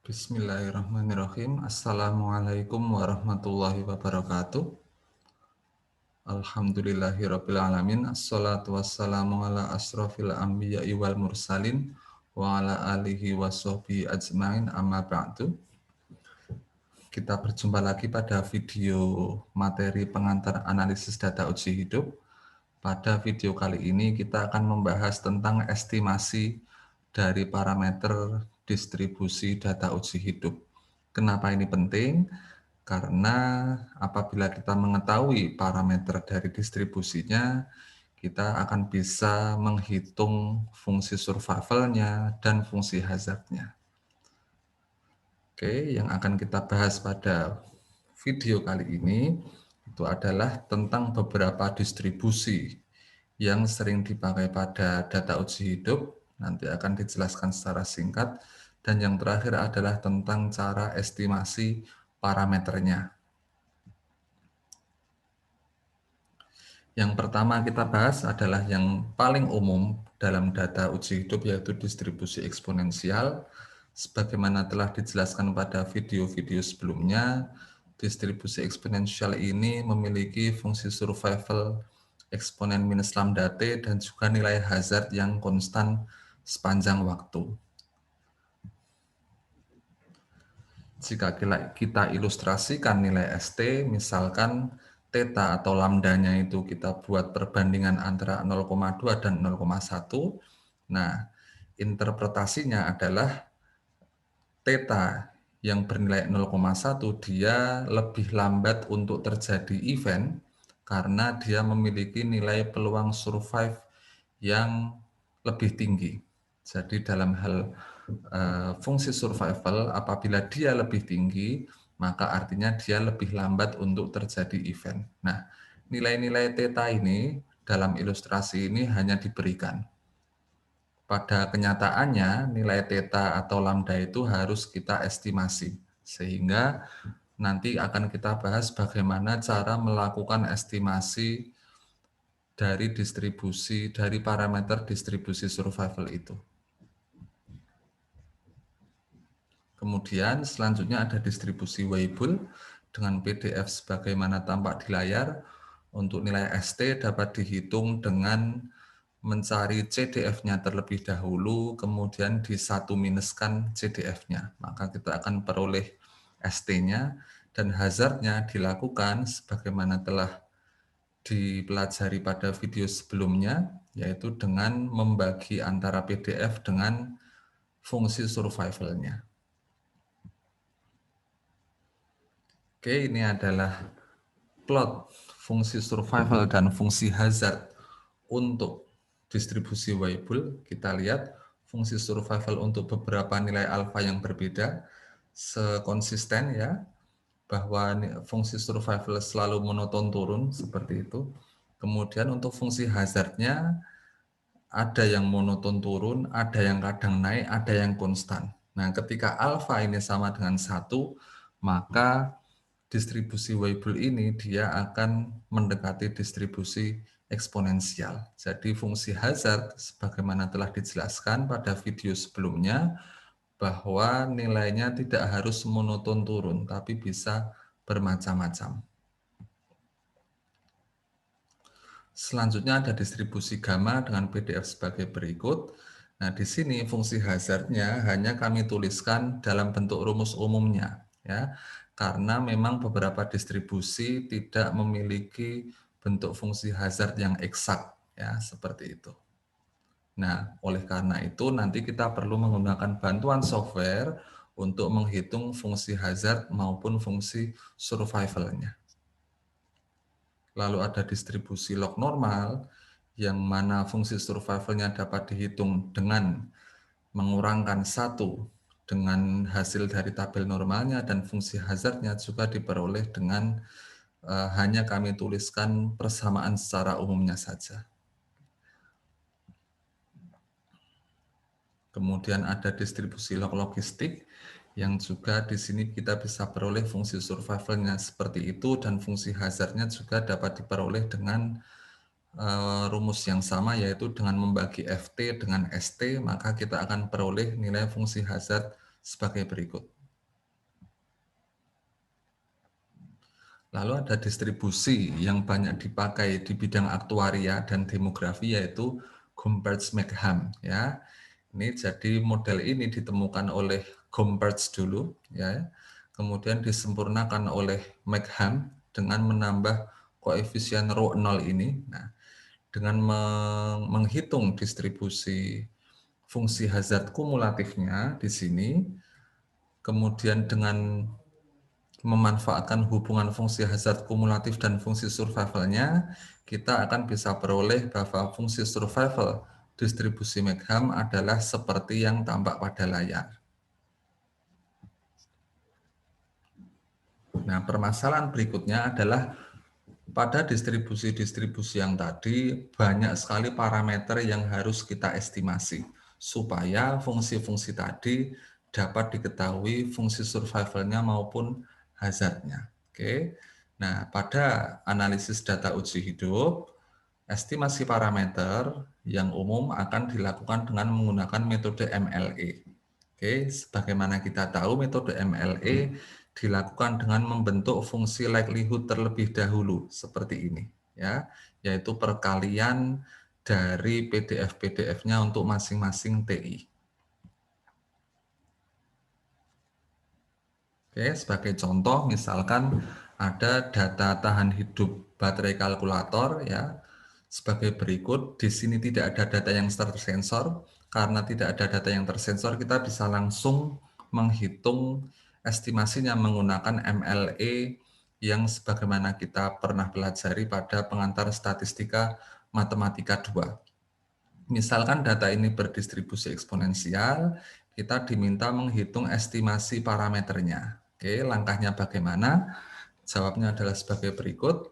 Bismillahirrahmanirrahim. Assalamualaikum warahmatullahi wabarakatuh. Alhamdulillahirrabbilalamin. Assalatu wassalamu ala asrafil anbiya'i wal mursalin wa ala alihi wa sahbihi ajma'in amma ba'du. Kita berjumpa lagi pada video materi pengantar analisis data uji hidup. Pada video kali ini kita akan membahas tentang estimasi dari parameter distribusi data uji hidup. Kenapa ini penting? Karena apabila kita mengetahui parameter dari distribusinya, kita akan bisa menghitung fungsi survivalnya dan fungsi hazardnya. Oke, yang akan kita bahas pada video kali ini itu adalah tentang beberapa distribusi yang sering dipakai pada data uji hidup. Nanti akan dijelaskan secara singkat. Dan yang terakhir adalah tentang cara estimasi parameternya. Yang pertama kita bahas adalah yang paling umum dalam data uji hidup, yaitu distribusi eksponensial. Sebagaimana telah dijelaskan pada video-video sebelumnya, distribusi eksponensial ini memiliki fungsi survival eksponen minus lambda t dan juga nilai hazard yang konstan sepanjang waktu. Jika kita ilustrasikan nilai ST, misalkan theta atau lambdanya itu kita buat perbandingan antara 0,2 dan 0,1. Nah, interpretasinya adalah theta yang bernilai 0,1 dia lebih lambat untuk terjadi event karena dia memiliki nilai peluang survive yang lebih tinggi. Jadi dalam hal fungsi survival, apabila dia lebih tinggi, maka artinya dia lebih lambat untuk terjadi event. Nah, nilai-nilai theta ini dalam ilustrasi ini hanya diberikan. Pada kenyataannya, nilai theta atau lambda itu harus kita estimasi. Sehingga nanti akan kita bahas bagaimana cara melakukan estimasi dari parameter distribusi survival itu. Kemudian selanjutnya ada distribusi Weibull dengan PDF sebagaimana tampak di layar. Untuk nilai ST dapat dihitung dengan mencari CDF-nya terlebih dahulu, kemudian disatu-minuskan CDF-nya. Maka kita akan peroleh ST-nya, dan hazard-nya dilakukan sebagaimana telah dipelajari pada video sebelumnya, yaitu dengan membagi antara PDF dengan fungsi survival-nya. Oke, ini adalah plot fungsi survival dan fungsi hazard untuk distribusi Weibull. Kita lihat fungsi survival untuk beberapa nilai alfa yang berbeda sekonsisten ya, bahwa fungsi survival selalu monoton turun seperti itu. Kemudian untuk fungsi hazardnya ada yang monoton turun, ada yang kadang naik, ada yang konstan. Nah, ketika alfa ini sama dengan 1, maka distribusi Weibull ini dia akan mendekati distribusi eksponensial. Jadi fungsi hazard sebagaimana telah dijelaskan pada video sebelumnya bahwa nilainya tidak harus monoton turun, tapi bisa bermacam-macam. Selanjutnya ada distribusi gamma dengan PDF sebagai berikut. Nah, di sini fungsi hazardnya hanya kami tuliskan dalam bentuk rumus umumnya, ya, karena memang beberapa distribusi tidak memiliki bentuk fungsi hazard yang eksak, ya, seperti itu. Nah, oleh karena itu nanti kita perlu menggunakan bantuan software untuk menghitung fungsi hazard maupun fungsi survival-nya. Lalu ada distribusi log normal, yang mana fungsi survivalnya dapat dihitung dengan mengurangkan 1 dengan hasil dari tabel normalnya, dan fungsi hazardnya juga diperoleh dengan hanya kami tuliskan persamaan secara umumnya saja. Kemudian ada distribusi log logistik, yang juga di sini kita bisa peroleh fungsi survivalnya seperti itu, dan fungsi hazardnya juga dapat diperoleh dengan rumus yang sama, yaitu dengan membagi FT dengan ST, maka kita akan peroleh nilai fungsi hazard sebagai berikut. Lalu ada distribusi yang banyak dipakai di bidang aktuaria dan demografi yaitu Gompertz-McHam ya. Ini jadi model ini ditemukan oleh Gompertz dulu ya. Kemudian disempurnakan oleh McHam dengan menambah koefisien rho 0 ini. Nah, dengan menghitung distribusi fungsi hazard kumulatifnya di sini, kemudian dengan memanfaatkan hubungan fungsi hazard kumulatif dan fungsi survivalnya, kita akan bisa peroleh bahwa fungsi survival distribusi McHam adalah seperti yang tampak pada layar. Nah, permasalahan berikutnya adalah pada distribusi-distribusi yang tadi banyak sekali parameter yang harus kita estimasi supaya fungsi-fungsi tadi dapat diketahui fungsi survivalnya maupun hazardnya. Oke. Nah, pada analisis data uji hidup, estimasi parameter yang umum akan dilakukan dengan menggunakan metode MLE. Oke, sebagaimana kita tahu metode MLE dilakukan dengan membentuk fungsi likelihood terlebih dahulu seperti ini ya, yaitu perkalian dari PDF-PDF-nya untuk masing-masing TI. Oke, sebagai contoh misalkan ada data tahan hidup baterai kalkulator ya. Sebagai berikut, di sini tidak ada data yang tersensor. Karena tidak ada data yang tersensor, kita bisa langsung menghitung estimasinya menggunakan MLE yang sebagaimana kita pernah pelajari pada pengantar statistika matematika 2. Misalkan data ini berdistribusi eksponensial, kita diminta menghitung estimasi parameternya. Oke, langkahnya bagaimana? Jawabnya adalah sebagai berikut.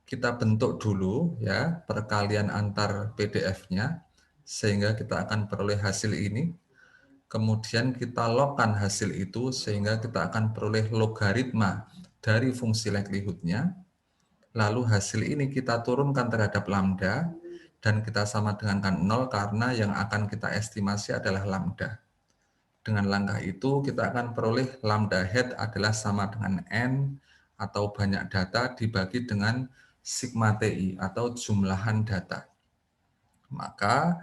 Kita bentuk dulu ya perkalian antar PDF-nya sehingga kita akan peroleh hasil ini. Kemudian kita logkan hasil itu sehingga kita akan peroleh logaritma dari fungsi likelihood-nya. Lalu hasil ini kita turunkan terhadap lambda dan kita sama dengankan 0 karena yang akan kita estimasi adalah lambda. Dengan langkah itu kita akan peroleh lambda head adalah sama dengan N atau banyak data dibagi dengan sigma TI atau jumlahan data. Maka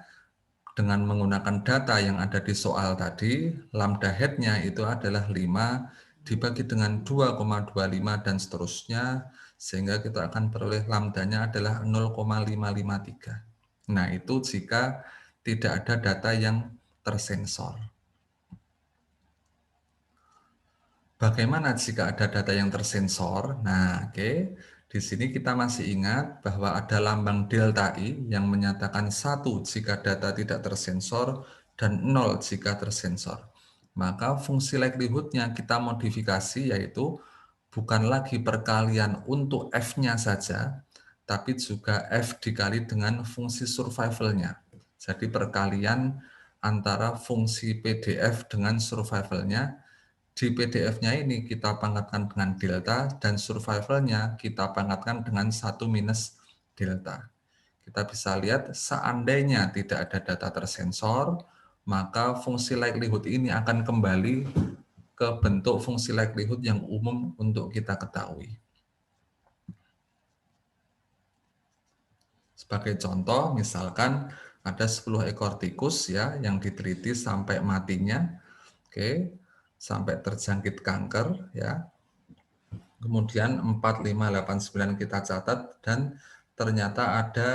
dengan menggunakan data yang ada di soal tadi, lambda head-nya itu adalah 5 dibagi dengan 2,25 dan seterusnya, sehingga kita akan peroleh lambdanya adalah 0,553. Nah, itu jika tidak ada data yang tersensor. Bagaimana jika ada data yang tersensor? Nah, oke. Di sini kita masih ingat bahwa ada lambang delta I yang menyatakan 1 jika data tidak tersensor dan 0 jika tersensor. Maka fungsi likelihood-nya kita modifikasi yaitu bukan lagi perkalian untuk F-nya saja, tapi juga F dikali dengan fungsi survival-nya. Jadi perkalian antara fungsi PDF dengan survival-nya. Di PDF-nya ini kita pangkatkan dengan delta dan survival-nya kita pangkatkan dengan 1 minus delta. Kita bisa lihat seandainya tidak ada data tersensor, maka fungsi likelihood ini akan kembali ke bentuk fungsi likelihood yang umum untuk kita ketahui. Sebagai contoh, misalkan ada 10 ekor tikus ya yang diteliti sampai matinya. Oke, sampai terjangkit kanker ya. Kemudian 4, 5, 8, 9 kita catat dan ternyata ada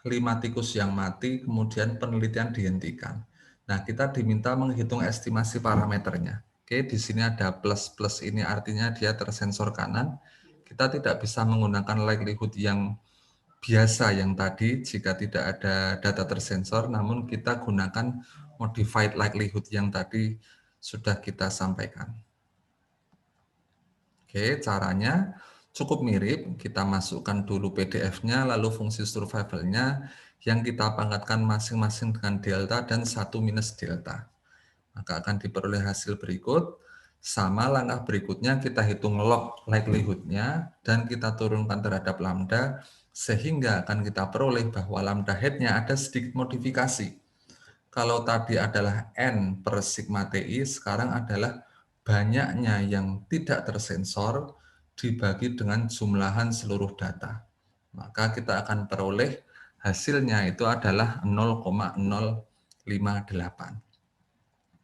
5 tikus yang mati, kemudian penelitian dihentikan. Nah, kita diminta menghitung estimasi parameternya. Oke, di sini ada plus-plus ini artinya dia tersensor kanan. Kita tidak bisa menggunakan likelihood yang biasa yang tadi jika tidak ada data tersensor, namun kita gunakan modified likelihood yang tadi sudah kita sampaikan. Oke, caranya cukup mirip. Kita masukkan dulu PDF-nya, lalu fungsi survival-nya yang kita pangkatkan masing-masing dengan delta dan 1 minus delta. Maka akan diperoleh hasil berikut. Sama langkah berikutnya kita hitung log likelihood-nya dan kita turunkan terhadap lambda sehingga akan kita peroleh bahwa lambda head-nya ada sedikit modifikasi. Kalau tadi adalah N per sigma TI, sekarang adalah banyaknya yang tidak tersensor dibagi dengan jumlahan seluruh data. Maka kita akan peroleh hasilnya itu adalah 0,058.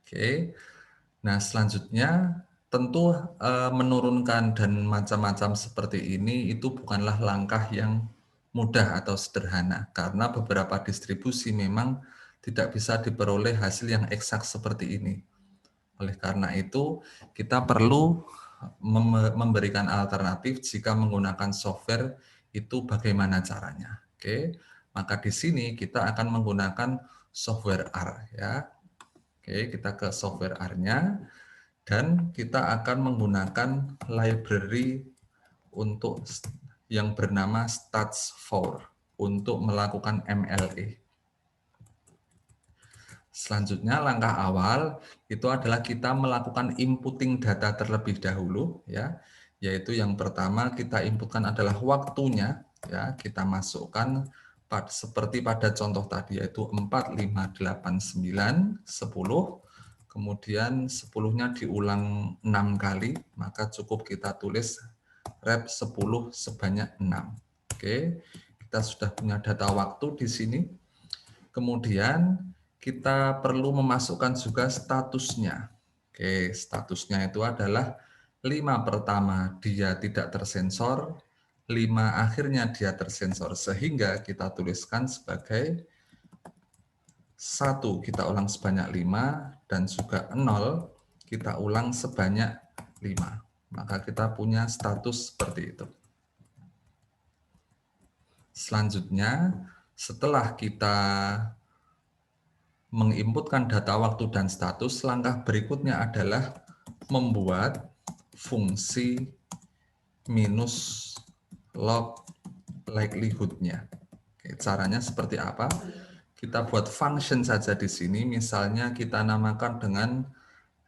Oke. Nah, selanjutnya tentu menurunkan dan macam-macam seperti ini itu bukanlah langkah yang mudah atau sederhana karena beberapa distribusi memang tidak bisa diperoleh hasil yang eksak seperti ini. Oleh karena itu, kita perlu memberikan alternatif jika menggunakan software itu bagaimana caranya. Oke. Maka di sini kita akan menggunakan software R ya. Oke, kita ke software R-nya dan kita akan menggunakan library untuk yang bernama stats4 untuk melakukan MLE. Selanjutnya langkah awal itu adalah kita melakukan inputting data terlebih dahulu ya, yaitu yang pertama kita inputkan adalah waktunya ya, kita masukkan seperti pada contoh tadi yaitu 4, 5, 8, 9, 10. Kemudian 10-nya diulang 6 kali, maka cukup kita tulis rep 10 sebanyak 6. Oke, kita sudah punya data waktu di sini. Kemudian kita perlu memasukkan juga statusnya. Oke, statusnya itu adalah 5 pertama dia tidak tersensor, 5 akhirnya dia tersensor, sehingga kita tuliskan sebagai 1 kita ulang sebanyak 5 dan juga 0 kita ulang sebanyak 5. Maka kita punya status seperti itu. Selanjutnya, setelah kita menginputkan data waktu dan status, langkah berikutnya adalah membuat fungsi minus log likelihood-nya. Caranya seperti apa? Kita buat function saja di sini, misalnya kita namakan dengan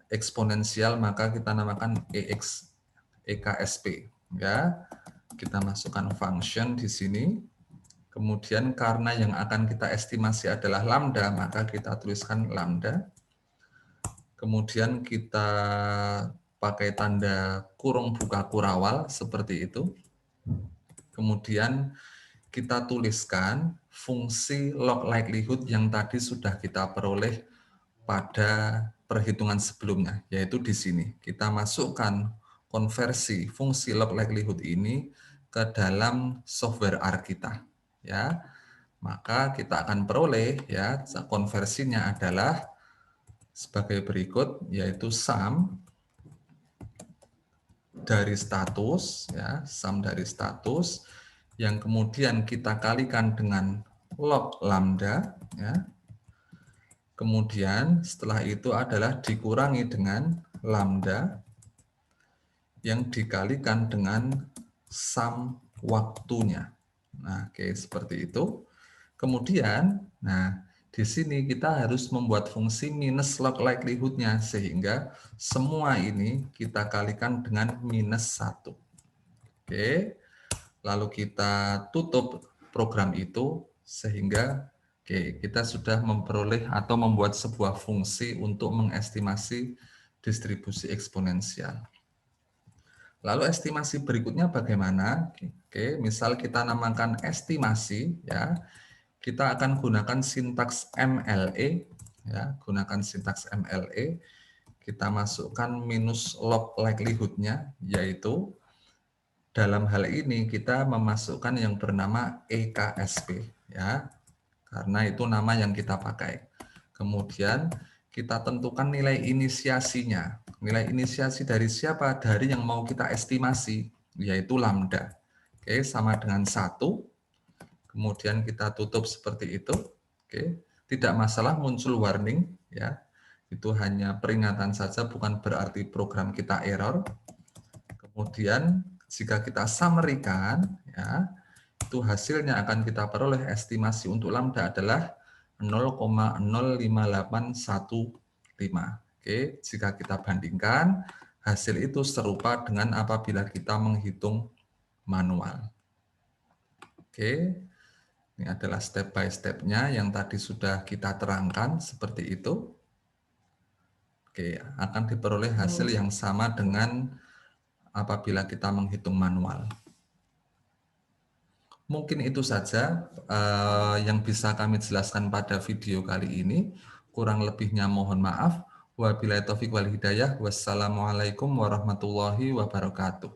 eksponensial, maka kita namakan EXP. Ya, kita masukkan function di sini. Kemudian karena yang akan kita estimasi adalah lambda, maka kita tuliskan lambda. Kemudian kita pakai tanda kurung buka kurawal seperti itu. Kemudian kita tuliskan fungsi log likelihood yang tadi sudah kita peroleh pada perhitungan sebelumnya, yaitu di sini. Kita masukkan konversi fungsi log likelihood ini ke dalam software R kita. Ya, maka kita akan peroleh ya konversinya adalah sebagai berikut, yaitu sum dari status, ya, sum dari status yang kemudian kita kalikan dengan log lambda, ya. Kemudian setelah itu adalah dikurangi dengan lambda yang dikalikan dengan sum waktunya. Nah, oke, seperti itu. Kemudian, nah, di sini kita harus membuat fungsi minus log likelihood-nya sehingga semua ini kita kalikan dengan minus 1. Oke. Lalu kita tutup program itu sehingga kita sudah memperoleh atau membuat sebuah fungsi untuk mengestimasi distribusi eksponensial. Lalu estimasi berikutnya bagaimana? Oke, misal kita namakan estimasi, ya, kita akan gunakan sintaks MLE, ya, gunakan sintaks MLE. Kita masukkan minus log likelihood-nya, yaitu dalam hal ini kita memasukkan yang bernama EKSP, ya, karena itu nama yang kita pakai. Kemudian kita tentukan nilai inisiasinya. Nilai inisiasi dari siapa? Dari yang mau kita estimasi, yaitu lambda. Oke, sama dengan 1. Kemudian kita tutup seperti itu. Oke, tidak masalah muncul warning, ya. Itu hanya peringatan saja, bukan berarti program kita error. Kemudian jika kita summary-kan, ya, itu hasilnya akan kita peroleh estimasi untuk lambda adalah 0,05815. Oke, jika kita bandingkan, hasil itu serupa dengan apabila kita menghitung manual. Oke, ini adalah step by step-nya yang tadi sudah kita terangkan seperti itu. Oke, akan diperoleh hasil yang sama dengan apabila kita menghitung manual. Mungkin itu saja yang bisa kami jelaskan pada video kali ini. Kurang lebihnya mohon maaf. Wabillahi taufiq wal hidayah. Wassalamualaikum warahmatullahi wabarakatuh.